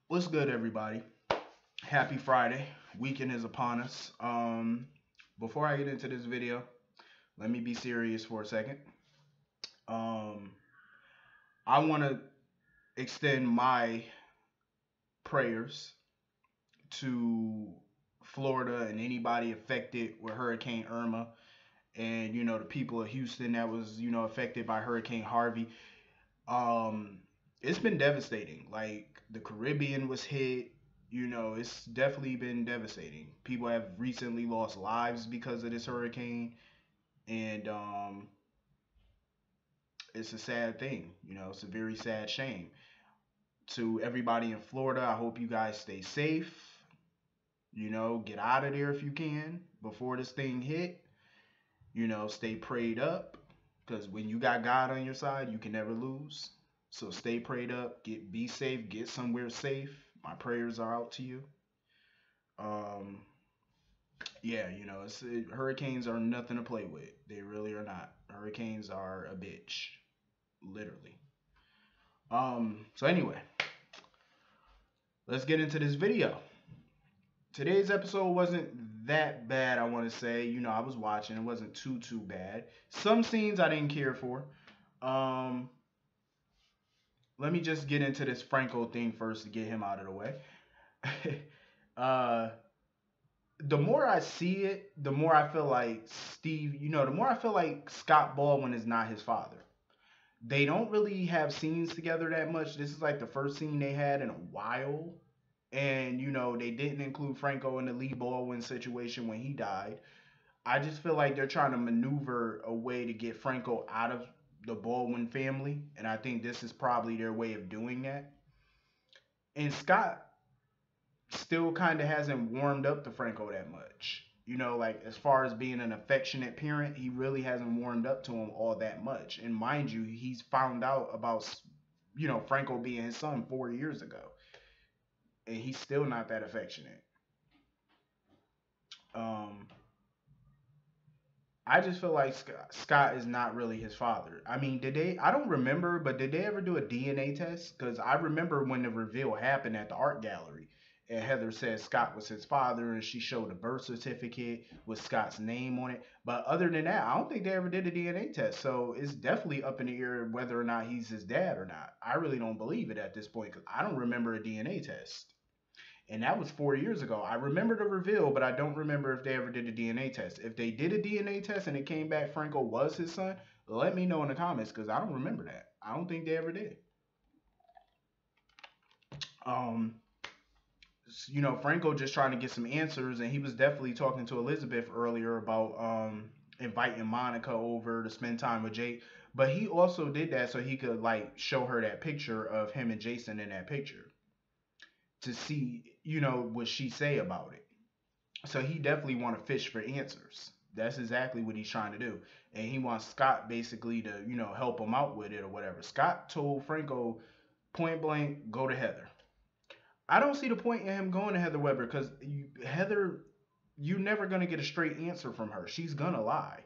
What's good, everybody? Happy Friday. Weekend is upon us. Before I get into this video, let me be serious for a second. Um, I want to extend my prayers to Florida and anybody affected with Hurricane Irma, and the people of Houston that was affected by Hurricane Harvey. Um, it's been devastating. Like the Caribbean was hit. It's definitely been devastating. People have recently lost lives because of this hurricane, and it's a sad thing. It's a very sad shame. To everybody in Florida, I hope you guys stay safe. Get out of there if you can before this thing hit. Stay prayed up because when you got God on your side, you can never lose. So stay prayed up, be safe, get somewhere safe. My prayers are out to you. Um, yeah, hurricanes are nothing to play with. They really are not. Hurricanes are a bitch, literally. So anyway, let's get into this video. Today's episode wasn't that bad, I want to say. I was watching, it wasn't too bad. Some scenes I didn't care for. Um, Let me just get into this Franco thing first to get him out of the way. uh, the more I see it, the more I feel like the more I feel like Scott Baldwin is not his father. They don't really have scenes together that much. This is like the first scene they had in a while. And, they didn't include Franco in the Lee Baldwin situation when he died. I just feel like they're trying to maneuver a way to get Franco out of the Baldwin family. And I think this is probably their way of doing that. And Scott still kind of hasn't warmed up to Franco that much. Like as far as being an affectionate parent, he really hasn't warmed up to him all that much. And mind you, he's found out about, Franco being his son 4 years ago, and he's still not that affectionate. Um, I just feel like Scott is not really his father. I mean, did they? I don't remember, but did they ever do a DNA test? Because I remember when the reveal happened at the art gallery, and Heather said Scott was his father, and she showed a birth certificate with Scott's name on it. But other than that, I don't think they ever did a DNA test. So it's definitely up in the air whether or not he's his dad or not. I really don't believe it at this point because I don't remember a DNA test. And that was 4 years ago. I remember the reveal, but I don't remember if they ever did a DNA test. If they did a DNA test and it came back Franco was his son, let me know in the comments because I don't remember that. I don't think they ever did. Um, Franco just trying to get some answers, and he was definitely talking to Elizabeth earlier about inviting Monica over to spend time with Jake. But he also did that so he could like show her that picture of him and Jason in that picture to see, what she say about it. So he definitely want to fish for answers. That's exactly what he's trying to do. And he wants Scott basically to, help him out with it or whatever. Scott told Franco point blank, go to Heather. I don't see the point in him going to Heather Weber because Heather, you're never going to get a straight answer from her. She's going to lie.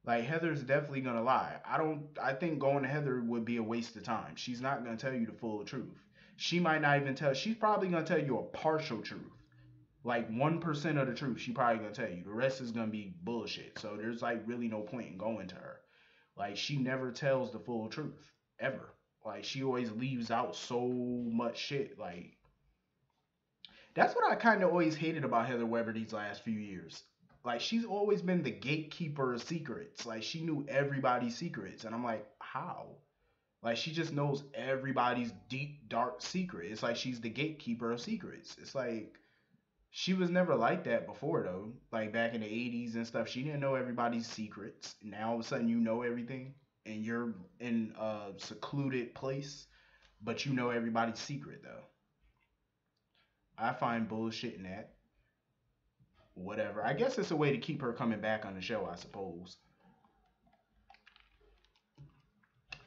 Like Heather's definitely going to lie. I think going to Heather would be a waste of time. She's not going to tell you the full truth. She might not even she's probably going to tell you a partial truth, like 1% of the truth she probably gonna tell you. The rest is gonna be bullshit. So there's like really no point in going to her. Like she never tells the full truth ever. Like she always leaves out so much shit. Like that's what I kind of always hated about Heather Weber these last few years. Like she's always been the gatekeeper of secrets. Like she knew everybody's secrets, and I'm like, how? Like she just knows everybody's deep dark secret. It's like she's the gatekeeper of secrets. It's like she was never like that before though. Like back in the 80s and stuff, she didn't know everybody's secrets. Now all of a sudden you know everything and you're in a secluded place, but you know everybody's secret though. I find bullshit in that. Whatever. I guess it's a way to keep her coming back on the show, I suppose.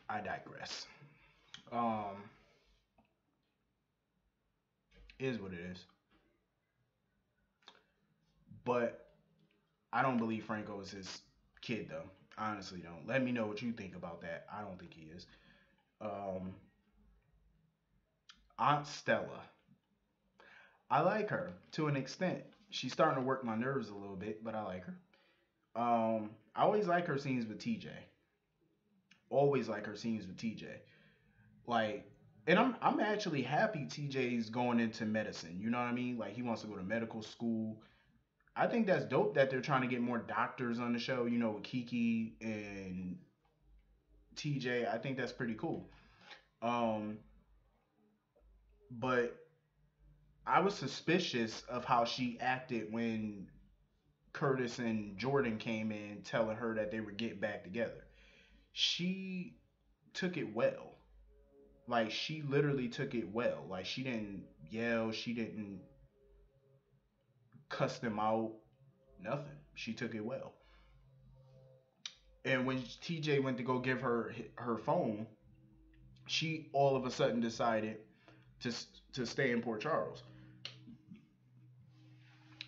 I digress. Um, is what it is. But I don't believe Franco is his kid though. I honestly don't. Let me know what you think about that. I don't think he is. Um, Aunt Stella. I like her to an extent. She's starting to work my nerves a little bit, but I like her. I always like her scenes with TJ. Always like her scenes with TJ. Like, and I'm actually happy TJ's going into medicine. You know what I mean? Like he wants to go to medical school. I think that's dope that they're trying to get more doctors on the show. You know, with Kiki and TJ. I think that's pretty cool. Um, but I was suspicious of how she acted when Curtis and Jordan came in telling her that they were getting back together. She took it well. Like she literally took it well. Like she didn't yell, she didn't cuss them out, nothing. She took it well. And when TJ went to go give her phone, she all of a sudden decided to to stay in Port Charles.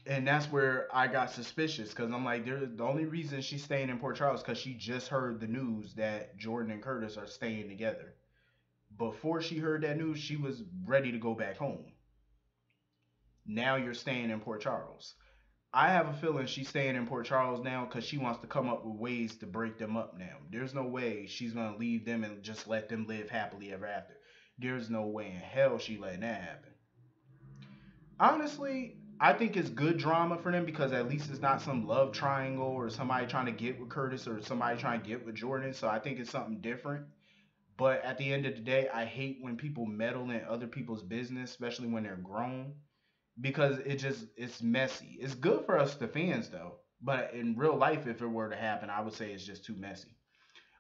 And that's where I got suspicious because I'm like, the only reason she's staying in Port Charles because she just heard the news that Jordan and Curtis are staying together. Before she heard that news, she was ready to go back home. Now you're staying in Port Charles. I have a feeling she's staying in Port Charles now because she wants to come up with ways to break them up now. There's no way she's going to leave them and just let them live happily ever after. There's no way in hell she letting that happen. Honestly, I think it's good drama for them because at least it's not some love triangle or somebody trying to get with Curtis or somebody trying to get with Jordan. So I think it's something different. But at the end of the day, I hate when people meddle in other people's business, especially when they're grown, because it's messy. It's good for us the fans though, but in real life, if it were to happen, I would say it's just too messy.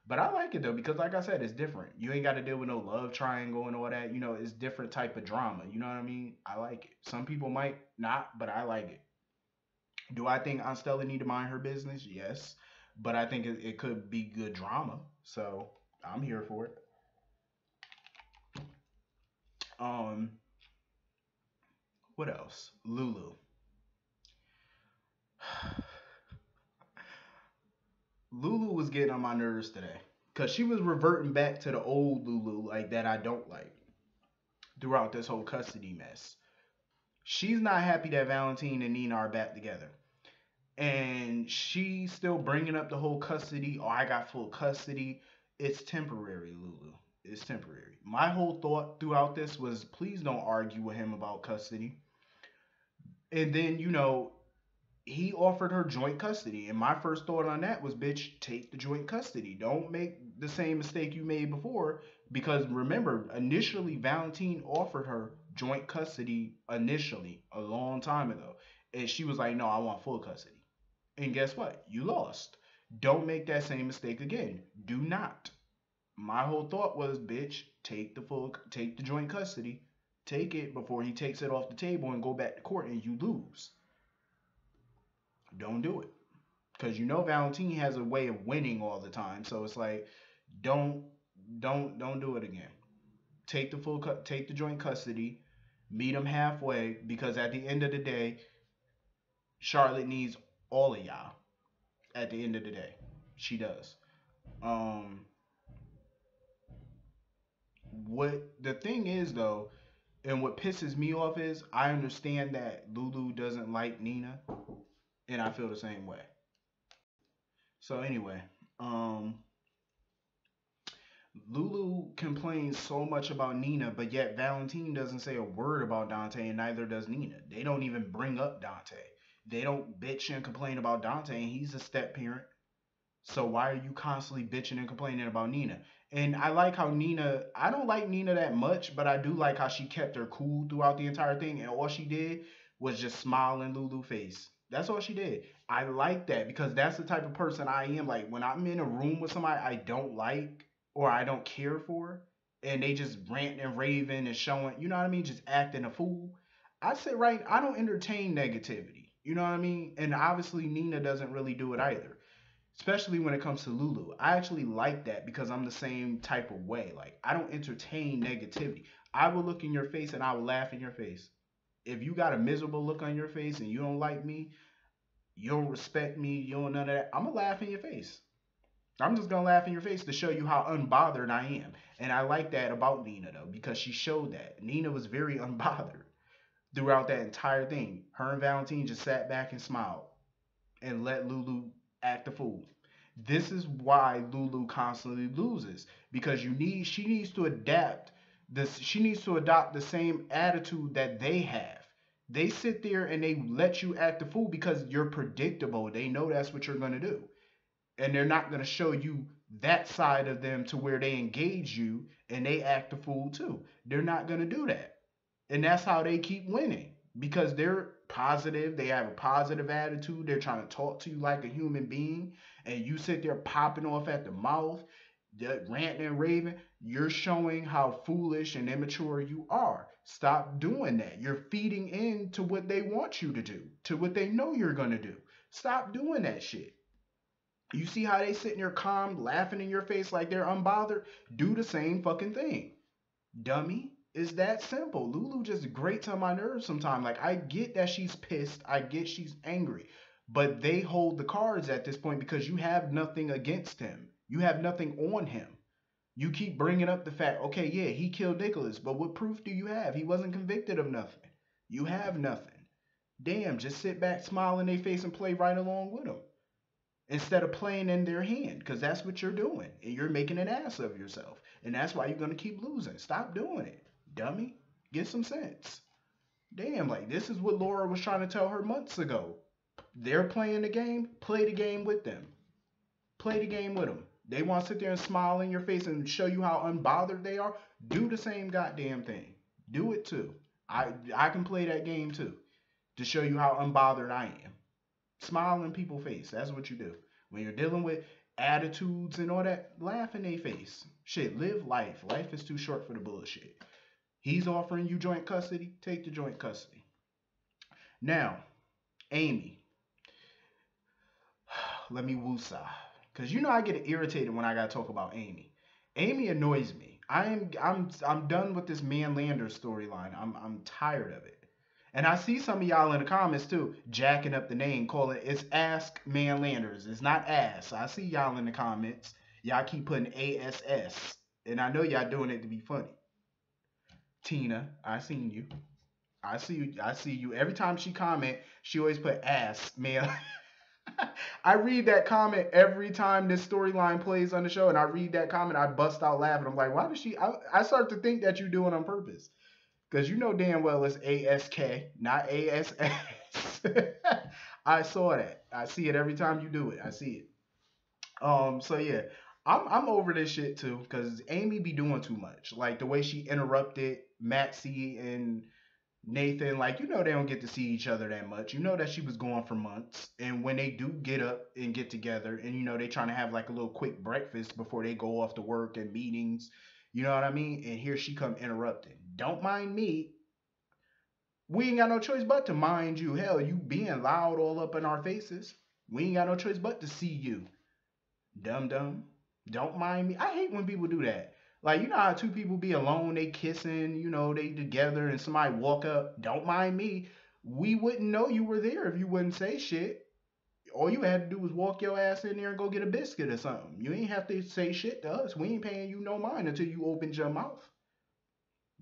But I like it though because, like I said, it's different. You ain't got to deal with no love triangle and all that. You know, it's different type of drama. You know what I mean? I like it. Some people might not, but I like it. Do I think Aunt Stella need to mind her business? Yes, but I think it could be good drama. So I'm here for it. Um, what else? Lulu. Lulu was getting on my nerves today because she was reverting back to the old Lulu like that I don't like throughout this whole custody mess. She's not happy that Valentine and Nina are back together. And she's still bringing up the whole custody. Oh, I got full custody. It's temporary, Lulu. It's temporary. My whole thought throughout this was please don't argue with him about custody. And then, he offered her joint custody. And my first thought on that was, bitch, take the joint custody. Don't make the same mistake you made before. Because remember, initially, Valentine offered her joint custody initially, a long time ago. And she was like, no, I want full custody. And guess what? You lost. Don't make that same mistake again. Do not. My whole thought was, bitch, take the joint custody. Take it before he takes it off the table and go back to court and you lose. Don't do it. Because Valentine has a way of winning all the time. So it's like, don't don't do it again. Take the joint custody. Meet him halfway because at the end of the day, Charlotte needs all of y'all. At the end of the day, she does. Um, what the thing is though, and what pisses me off is I understand that Lulu doesn't like Nina, and I feel the same way. So anyway, um, Lulu complains so much about Nina, but yet Valentine doesn't say a word about Dante, and neither does Nina. They don't even bring up Dante. They don't bitch and complain about Dante, and he's a step parent. So why are you constantly bitching and complaining about Nina? And I like how I don't like Nina that much, but I do like how she kept her cool throughout the entire thing. And all she did was just smile in Lulu's face. That's all she did. I like that because that's the type of person I am. Like when I'm in a room with somebody I don't like or I don't care for, and they just ranting and raving and showing, you know what I mean, just acting a fool. I sit right, I don't entertain negativity. You know what I mean? And obviously Nina doesn't really do it either, especially when it comes to Lulu. I actually like that because I'm the same type of way. Like I don't entertain negativity. I will look in your face and I will laugh in your face. If you got a miserable look on your face and you don't like me, you don't respect me, you don't none of that, I'm gonna laugh in your face. I'm just gonna laugh in your face to show you how unbothered I am. And I like that about Nina though, because she showed that. Nina was very unbothered. throughout that entire thing. Her and Valentine just sat back and smiled and let Lulu act the fool. This is why Lulu constantly loses because she needs to adapt this she needs to adopt the same attitude that they have. They sit there and they let you act the fool because you're predictable. They know that's what you're going to do. And they're not going to show you that side of them to where they engage you and they act the fool too. They're not going to do that. And that's how they keep winning because they're positive. They have a positive attitude. They're trying to talk to you like a human being. And you sit there popping off at the mouth, ranting and raving. You're showing how foolish and immature you are. Stop doing that. You're feeding into what they want you to do, to what they know you're going to do. Stop doing that shit. You see how they sitting there calm, laughing in your face like they're unbothered? Do the same fucking thing. Dummy. It's that simple. Lulu just grates on my nerves sometimes. Like, I get that she's pissed. I get she's angry. But they hold the cards at this point because you have nothing against him. You have nothing on him. You keep bringing up the fact, okay, yeah, he killed Nicholas, but what proof do you have? He wasn't convicted of nothing. You have nothing. Damn, just sit back, smile in their face, and play right along with them instead of playing in their hand because that's what you're doing and you're making an ass of yourself and that's why you're going to keep losing. Stop doing it, dummy. Get some sense. Damn, like this is what Laura was trying to tell her months ago. They're playing the game. Play the game with them. Play the game with them. They want to sit there and smile in your face and show you how unbothered they are. Do the same goddamn thing. Do it too. I can play that game too to show you how unbothered I am. Smile in people's face. That's what you do. When you're dealing with attitudes and all that, laugh in their face. Shit, live life. Life is too short for the bullshit. He's offering you joint custody. Take the joint custody. Now, Amy. Let me woosah. Because you know I get irritated when I gotta talk about Amy. Amy annoys me. I'm done with this Man Lander storyline. I'm tired of it. And I see some of y'all in the comments too, jacking up the name, calling it's Ask Man Landers. It's not Ass. I see y'all in the comments. Y'all keep putting ASS. And I know y'all doing it to be funny. Tina, I seen you. I see you. I see you. Every time she comment, she always put ass, man. I read that comment every time this storyline plays on the show, and I read that comment, I bust out laughing. I'm like, why does she? I start to think that you do it on purpose. Because you know damn well it's ASK, not ASS. I saw that. I see it every time you do it. I see it. So yeah, I'm over this shit too. Because Amy be doing too much. Like the way she interrupted Maxie and Nathan, like you know they don't get to see each other that much. You know that she was gone for months. And when they do get up and get together and you know they trying to have like a little quick breakfast before they go off to work and meetings, you know what I mean? And here she come interrupting. Don't mind me. We ain't got no choice but to mind you. Hell, you being loud all up in our faces. We ain't got no choice but to see you. Dum dum. Don't mind me. I hate when people do that. Like, you know how two people be alone, they kissing, you know, they together, and somebody walk up, don't mind me. We wouldn't know you were there if you wouldn't say shit. All you had to do was walk your ass in there and go get a biscuit or something. You ain't have to say shit to us. We ain't paying you no mind until you opened your mouth.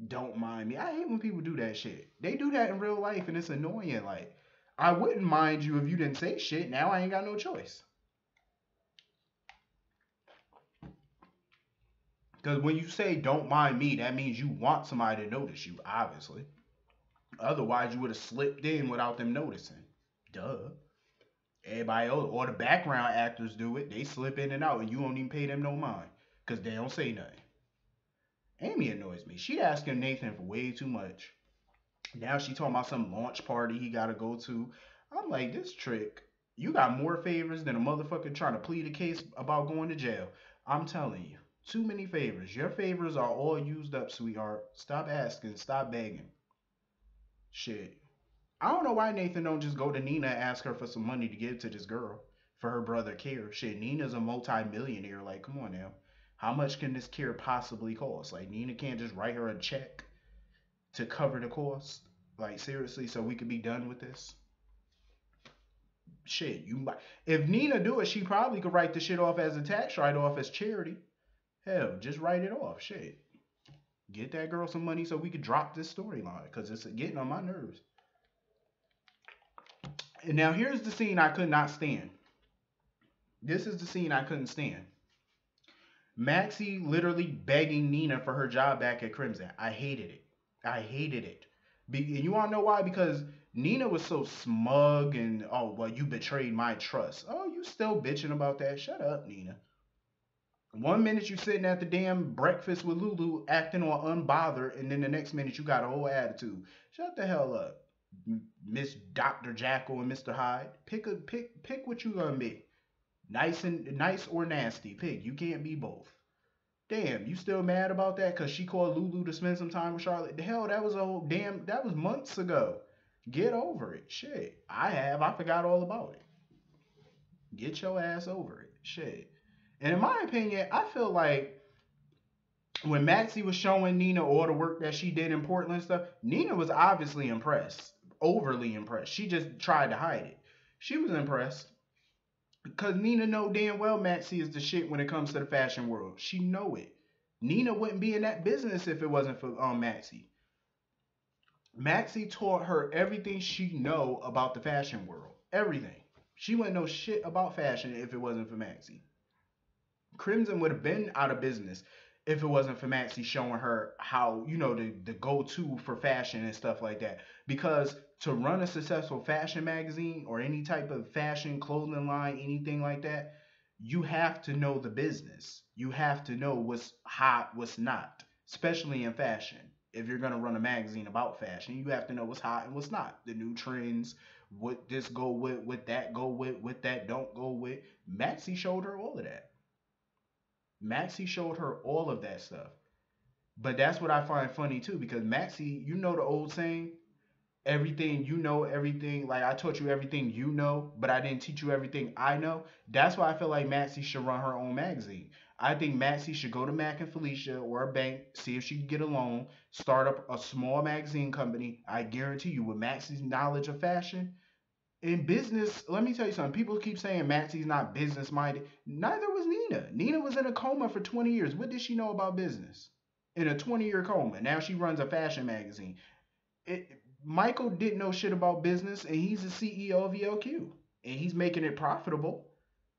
Don't mind me. I hate when people do that shit. They do that in real life and it's annoying. Like, I wouldn't mind you if you didn't say shit. Now I ain't got no choice. Because when you say don't mind me, that means you want somebody to notice you, obviously. Otherwise, you would have slipped in without them noticing. Duh. Everybody else, or the background actors do it. They slip in and out, and you don't even pay them no mind. Because they don't say nothing. Amy annoys me. She asking Nathan for way too much. Now she talking about some launch party he got to go to. I'm like, this trick. You got more favors than a motherfucker trying to plead a case about going to jail. I'm telling you. Too many favors. Your favors are all used up, sweetheart. Stop asking. Stop begging. Shit. I don't know why Nathan don't just go to Nina and ask her for some money to give to this girl for her brother care. Shit, Nina's a multi-millionaire. Like, come on now. How much can this care possibly cost? Like, Nina can't just write her a check to cover the cost. Like, seriously, so we could be done with this. Shit, you might. If Nina do it, she probably could write the shit off as a tax write-off as charity. Hell, just write it off. Shit. Get that girl some money so we could drop this storyline because it's getting on my nerves. And now here's the scene I could not stand. This is the scene I couldn't stand. Maxie literally begging Nina for her job back at Crimson. I hated it. I hated it. And you want to know why? Because Nina was so smug and, oh, well, you betrayed my trust. Oh, you still bitching about that? Shut up, Nina. One minute you sitting at the damn breakfast with Lulu acting all unbothered, and then the next minute you got a whole attitude. Shut the hell up, Miss Dr. Jackal and Mr. Hyde. Pick what you gonna be. Nice or nasty. Pick. You can't be both. Damn, you still mad about that? Cause she called Lulu to spend some time with Charlotte. The hell, that was a whole damn. That was months ago. Get over it. Shit. I forgot all about it. Get your ass over it. Shit. And in my opinion, I feel like when Maxie was showing Nina all the work that she did in Portland and stuff, Nina was obviously impressed. Overly impressed. She just tried to hide it. She was impressed. Because Nina know damn well Maxie is the shit when it comes to the fashion world. She know it. Nina wouldn't be in that business if it wasn't for Maxie. Maxie taught her everything she know about the fashion world. Everything. She wouldn't know shit about fashion if it wasn't for Maxie. Crimson would have been out of business if it wasn't for Maxie showing her how, the go-to for fashion and stuff like that. Because to run a successful fashion magazine or any type of fashion clothing line, anything like that, you have to know the business. You have to know what's hot, what's not, especially in fashion. If you're going to run a magazine about fashion, you have to know what's hot and what's not. The new trends, what this go with, what that go with, what that don't go with. Maxie showed her all of that. Maxie showed her all of that stuff. But that's what I find funny too, because Maxie, you know the old saying, everything you know, everything, like I taught you everything you know, but I didn't teach you everything I know. That's why I feel like Maxie should run her own magazine. I think Maxie should go to Mac and Felicia or a bank, see if she can get a loan, start up a small magazine company. I guarantee you, with Maxie's knowledge of fashion, in business, let me tell you something. People keep saying Maxie's not business minded. Neither was Nina. Nina was in a coma for 20 years. What did she know about business? In a 20-year coma. Now she runs a fashion magazine. Michael didn't know shit about business, and he's the CEO of ELQ. And he's making it profitable.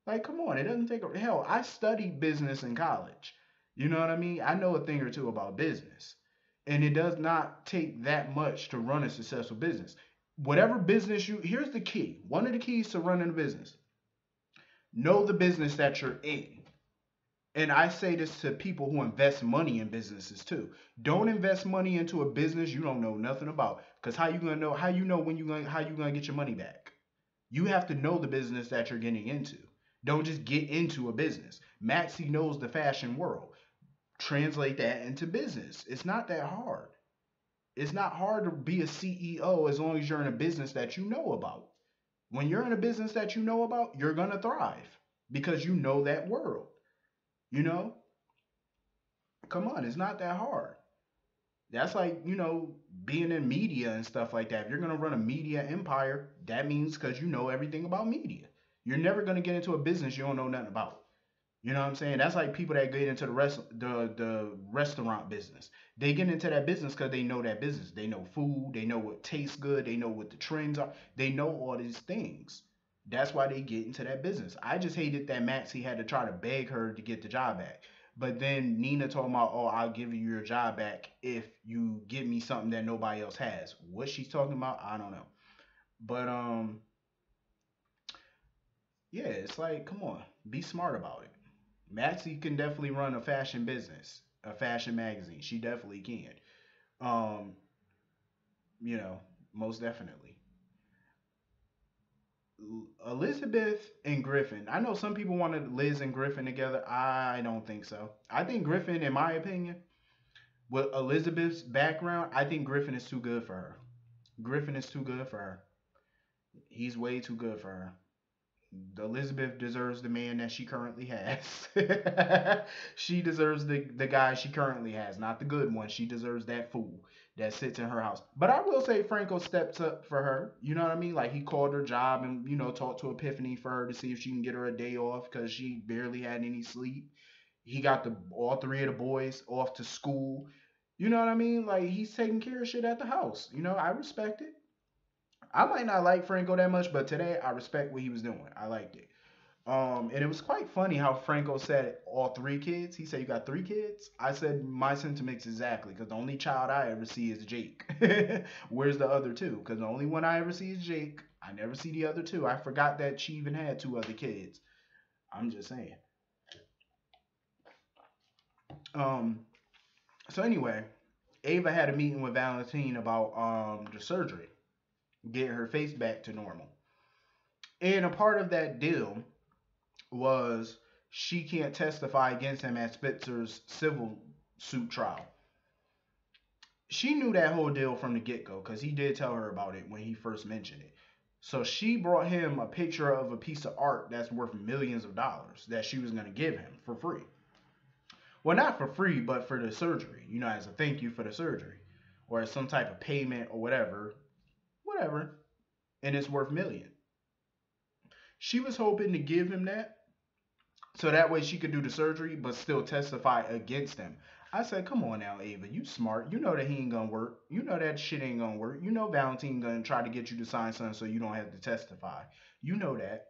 Like, come on. It doesn't take a. Hell, I studied business in college. You know what I mean? I know a thing or two about business. And it does not take that much to run a successful business. Whatever business here's the key. One of the keys to running a business. Know the business that you're in. And I say this to people who invest money in businesses too. Don't invest money into a business you don't know nothing about. Because how you gonna know how you gonna get your money back? You have to know the business that you're getting into. Don't just get into a business. Maxie knows the fashion world. Translate that into business. It's not that hard. It's not hard to be a CEO as long as you're in a business that you know about. When you're in a business that you know about, you're going to thrive because you know that world. You know, come on, it's not that hard. That's like, being in media and stuff like that. If you're going to run a media empire, that means because you know everything about media. You're never going to get into a business you don't know nothing about. You know what I'm saying? That's like people that get into the restaurant business. They get into that business because they know that business. They know food. They know what tastes good. They know what the trends are. They know all these things. That's why they get into that business. I just hated that Maxie had to try to beg her to get the job back. But then Nina told me, "Oh, I'll give you your job back if you give me something that nobody else has." What she's talking about, I don't know. But yeah, it's like, come on, be smart about it. Maxie can definitely run a fashion business, a fashion magazine. She definitely can. Um, you know, most definitely. Elizabeth and Griffin. I know some people wanted Liz and Griffin together. I don't think so. I think Griffin, in my opinion, with Elizabeth's background, I think Griffin is too good for her. Griffin is too good for her. He's way too good for her. Elizabeth deserves the man that she currently has. She deserves the guy she currently has, not the good one. She deserves that fool that sits in her house. But I will say Franco steps up for her. You know what I mean? Like he called her job and talked to Epiphany for her to see if she can get her a day off because she barely had any sleep. He got all three of the boys off to school. You know what I mean? Like he's taking care of shit at the house. You know, I respect it. I might not like Franco that much, but today I respect what he was doing. I liked it. And it was quite funny how Franco said all three kids. He said, "You got three kids?" I said, "My sentiments exactly, because the only child I ever see is Jake. Where's the other two? Because the only one I ever see is Jake. I never see the other two. I forgot that she even had two other kids. I'm just saying." Um, so anyway, Ava had a meeting with Valentine about the surgery, getting her face back to normal. And a part of that deal was she can't testify against him at Spitzer's civil suit trial. She knew that whole deal from the get go because he did tell her about it when he first mentioned it. So she brought him a picture of a piece of art that's worth millions of dollars that she was going to give him for free. Well, not for free, but for the surgery, you know, as a thank you for the surgery or as some type of payment or whatever, whatever. And it's worth millions. She was hoping to give him that so that way she could do the surgery but still testify against him. I said, come on now, Ava, you smart. You know that he ain't gonna work. You know that shit ain't gonna work. You know Valentine gonna try to get you to sign something so you don't have to testify. You know that.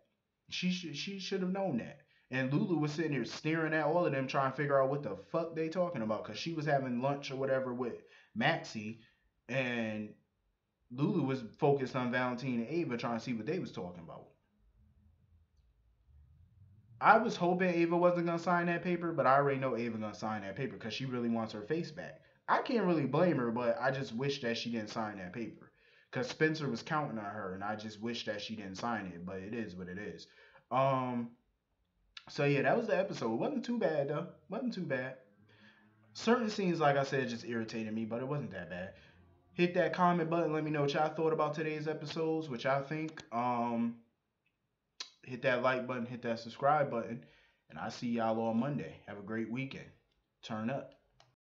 She should have known that. And Lulu was sitting there staring at all of them trying to figure out what the fuck they talking about because she was having lunch or whatever with Maxie, and Lulu was focused on Valentine and Ava trying to see what they was talking about. I was hoping Ava wasn't gonna sign that paper, but I already know Ava gonna sign that paper because she really wants her face back. I can't really blame her, but I just wish that she didn't sign that paper because Spencer was counting on her, and I just wish that she didn't sign it. But it is what it is. Um. So yeah, that was the episode. It wasn't too bad though. Wasn't too bad. Certain scenes, like I said, just irritated me, but it wasn't that bad. Hit that comment button. Let me know what y'all thought about today's episodes. What y'all think. Hit that like button, hit that subscribe button, and I'll see y'all on Monday. Have a great weekend. Turn up.